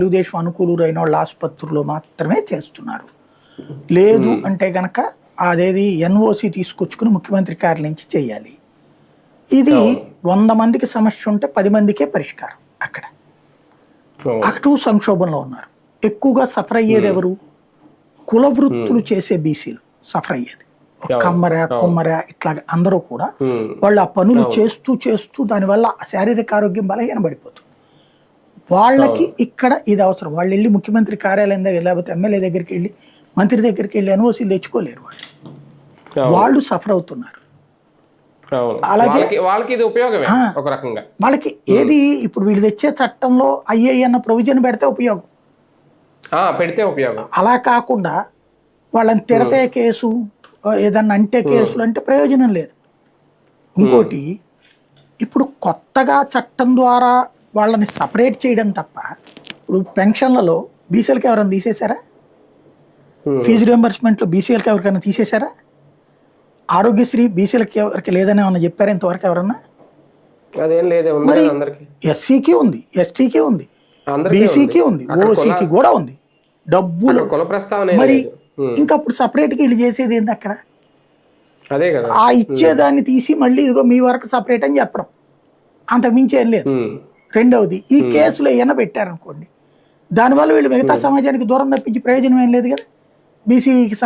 తెలుగుదేశం అనుకూలురైన వాళ్ళ ఆసుపత్రుల్లో మాత్రమే చేస్తున్నారు. లేదు అంటే గనక అదేది ఎన్ఓసి తీసుకొచ్చుకుని ముఖ్యమంత్రి కార్యాలయం నుంచి చేయాలి. ఇది 100 మందికి సమస్య ఉంటే 10 మందికే పరిష్కారం. అక్కడ అటు సంక్షోభంలో ఉన్నారు. ఎక్కువగా సఫర్ అయ్యేది ఎవరు? కుల వృత్తులు చేసే బీసీలు సఫర్ అయ్యేది. కమ్మర కుమ్మర ఇట్లా అందరూ కూడా వాళ్ళు ఆ పనులు చేస్తూ చేస్తూ దానివల్ల శారీరక ఆరోగ్యం బలహీనపడిపోతుంది. వాళ్ళకి ఇక్కడ ఇది అవసరం. వాళ్ళు వెళ్ళి ముఖ్యమంత్రి కార్యాలయం దగ్గర లేకపోతే ఎమ్మెల్యే దగ్గరికి వెళ్ళి మంత్రి దగ్గరికి వెళ్ళి ఎన్ఓసీలు తెచ్చుకోలేరు. వాళ్ళు సఫర్ అవుతున్నారు. అలాగే వాళ్ళకి ఇది ఉపయోగమే ఒక రకంగా. వాళ్ళకి ఏది ఇప్పుడు వీళ్ళు తెచ్చే చట్టంలో ఐఏ అన్న ప్రొవిజన్ పెడితే ఉపయోగం, పెడితే ఉపయోగం. అలా కాకుండా వాళ్ళని తిడితే కేసు ఏదన్నా అంటే కేసులు అంటే ప్రయోజనం లేదు. ఇంకోటి ఇప్పుడు కొత్తగా చట్టం ద్వారా వాళ్ళని సపరేట్ చేయడం తప్ప ఇప్పుడు పెన్షన్లలో బీసీలకు ఎవరైనా తీసేశారా? ఫీజు రియంబర్స్మెంట్లో బీసీలకు ఎవరికైనా తీసేశారా? ఆరోగ్యశ్రీ బీసీలకి ఎవరికి లేదని ఏమన్నా చెప్పారా ఇంతవరకు ఎవరన్నా? మరి ఎస్సీకి ఉంది, ఎస్టీకి ఉంది, బీసీకి ఉంది, ఓసీకి కూడా ఉంది. డబ్బులు మరి ఇంకా అప్పుడు సపరేట్గా వీళ్ళు చేసేది ఏంది అక్కడ? ఆ ఇచ్చేదాన్ని తీసి మళ్ళీ ఇదిగో మీ వరకు సపరేట్ అని చెప్పడం, అంతకు మించి ఏం లేదు. రెండవది ఈ కేసులో ఏమైనా పెట్టారనుకోండి, దానివల్ల వీళ్ళు మిగతా సమాజానికి దూరం తప్పించి ప్రయోజనం ఏం లేదు కదా. బీసీకి